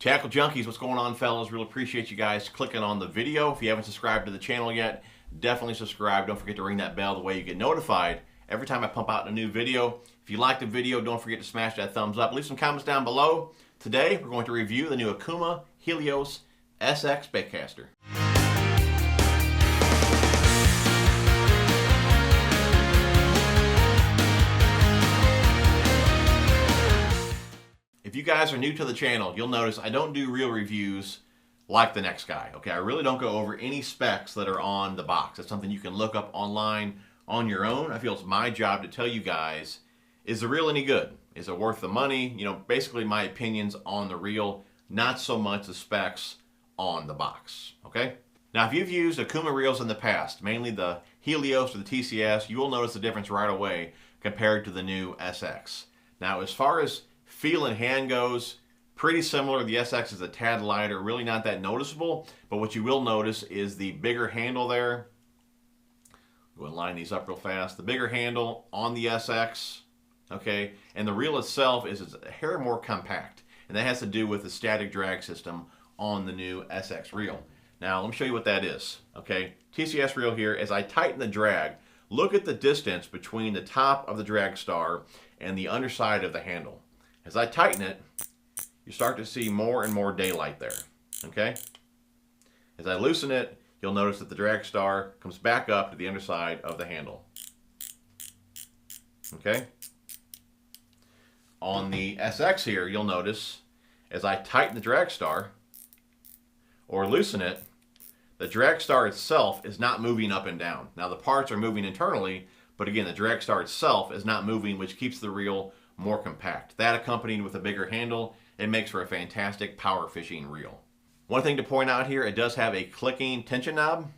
Tackle Junkies, what's going on, fellas? Really appreciate you guys clicking on the video. If you haven't subscribed to the channel yet, definitely subscribe. Don't forget to ring that bell, the way you get notified every time I pump out a new video. If you like the video, don't forget to smash that thumbs up. Leave some comments down below. Today, we're going to review the new Okuma Helios SX baitcaster. If you guys are new to the channel, you'll notice I don't do reel reviews like the next guy. Okay, I really don't go over any specs that are on the box. That's something you can look up online on your own. I feel it's my job to tell you guys, is the reel any good? Is it worth the money? You know, basically my opinions on the reel, not so much the specs on the box, okay? Now, if you've used Okuma reels in the past, mainly the Helios or the TCS, you will notice the difference right away compared to the new SX. Now, as far as feel and hand goes, pretty similar. The SX is a tad lighter, really not that noticeable, but what you will notice is the bigger handle there. Go and line these up real fast. The bigger handle on the SX, okay, and the reel itself is a hair more compact, and that has to do with the static drag system on the new SX reel. Now, let me show you what that is, okay? TCS reel here, as I tighten the drag, look at the distance between the top of the drag star and the underside of the handle. As I tighten it, you start to see more and more daylight there, okay? As I loosen it, you'll notice that the drag star comes back up to the underside of the handle, okay? On the SX here, you'll notice, as I tighten the drag star or loosen it, the drag star itself is not moving up and down. Now, the parts are moving internally, but again, the drag star itself is not moving, which keeps the reel more compact. That, accompanied with a bigger handle, it makes for a fantastic power fishing reel. One thing to point out here, it does have a clicking tension knob.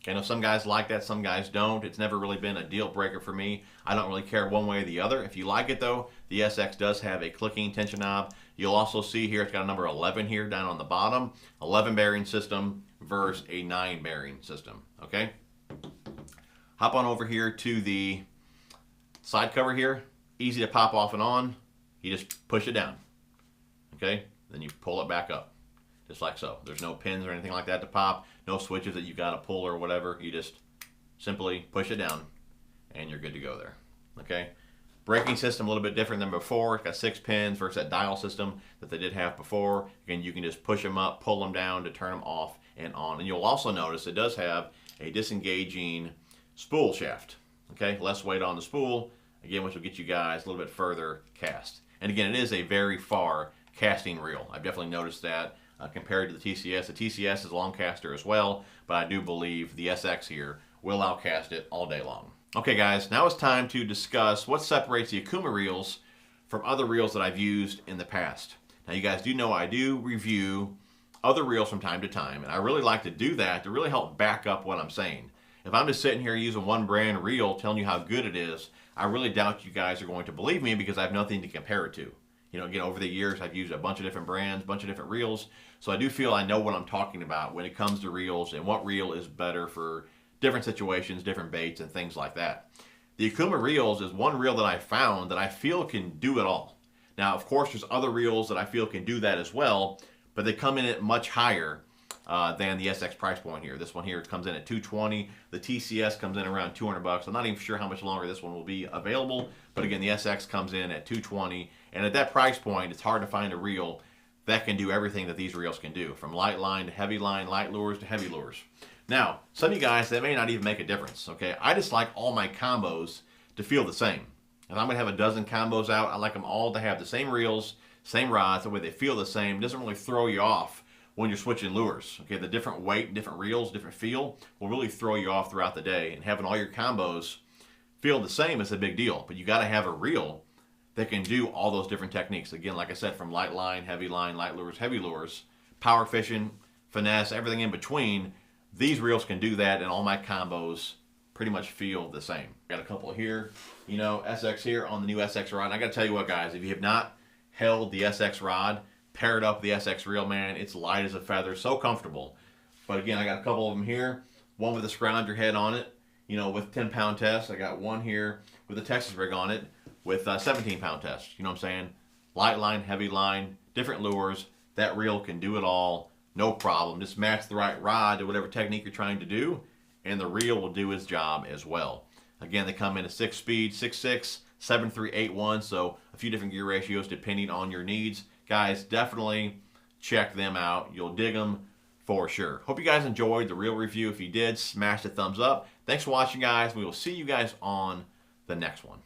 I know some guys like that, some guys don't. It's never really been a deal breaker for me. I don't really care one way or the other. If you like it though, the SX does have a clicking tension knob. You'll also see here, it's got a number 11 here down on the bottom. 11 bearing system versus a 9 bearing system, okay? Hop on over here to the side cover here. Easy to pop off and on. You just push it down, okay? Then you pull it back up, just like so. There's no pins or anything like that to pop, no switches that you got to pull or whatever. You just simply push it down and you're good to go there, okay? Braking system a little bit different than before. It's got 6 pins versus that dial system that they did have before. Again, you can just push them up, pull them down to turn them off and on. And you'll also notice it does have a disengaging spool shaft, okay? Less weight on the spool, again, which will get you guys a little bit further cast. And again, it is a very far casting reel. I've definitely noticed that compared to the TCS. The TCS is a long caster as well, but I do believe the SX here will outcast it all day long. Okay guys, now it's time to discuss what separates the Okuma reels from other reels that I've used in the past. Now you guys do know I do review other reels from time to time, and I really like to do that to really help back up what I'm saying. If I'm just sitting here using one brand reel telling you how good it is, I really doubt you guys are going to believe me because I have nothing to compare it to. You know, again, over the years, I've used a bunch of different brands, a bunch of different reels, so I do feel I know what I'm talking about when it comes to reels and what reel is better for different situations, different baits, and things like that. The Okuma reels is one reel that I found that I feel can do it all. Now, of course, there's other reels that I feel can do that as well, but they come in at much higher than the SX price point here. This one here comes in at $220. The TCS comes in around $200. I'm not even sure how much longer this one will be available, but again, the SX comes in at $220, and at that price point, it's hard to find a reel that can do everything that these reels can do, from light line to heavy line, light lures to heavy lures. Now, some of you guys, that may not even make a difference, okay? I just like all my combos to feel the same. If I'm gonna have a dozen combos out, I like them all to have the same reels, same rods, the way they feel the same. It doesn't really throw you off when you're switching lures, okay? The different weight, different reels, different feel will really throw you off throughout the day, and having all your combos feel the same is a big deal, but you gotta have a reel that can do all those different techniques. Again, like I said, from light line, light lures, heavy lures, power fishing, finesse, everything in between, these reels can do that, and all my combos pretty much feel the same. Got a couple here, you know, SX here on the new SX rod. And I gotta tell you what, guys, if you have not held the SX rod, pair it up with the SX reel, man, it's light as a feather, so comfortable. But again, I got a couple of them here, one with a scrounger head on it, you know, with 10-pound test. I got one here with a Texas rig on it with 17-pound test. You know what I'm saying? light line, heavy line, different lures. That reel can do it all, no problem. Just match the right rod to whatever technique you're trying to do, and the reel will do its job as well. Again, they come in a 6-speed, 6.6, 7.3, 8.1, so a few different gear ratios depending on your needs. Guys, definitely check them out. You'll dig them for sure. Hope you guys enjoyed the reel review. If you did, smash the thumbs up. Thanks for watching, guys. We will see you guys on the next one.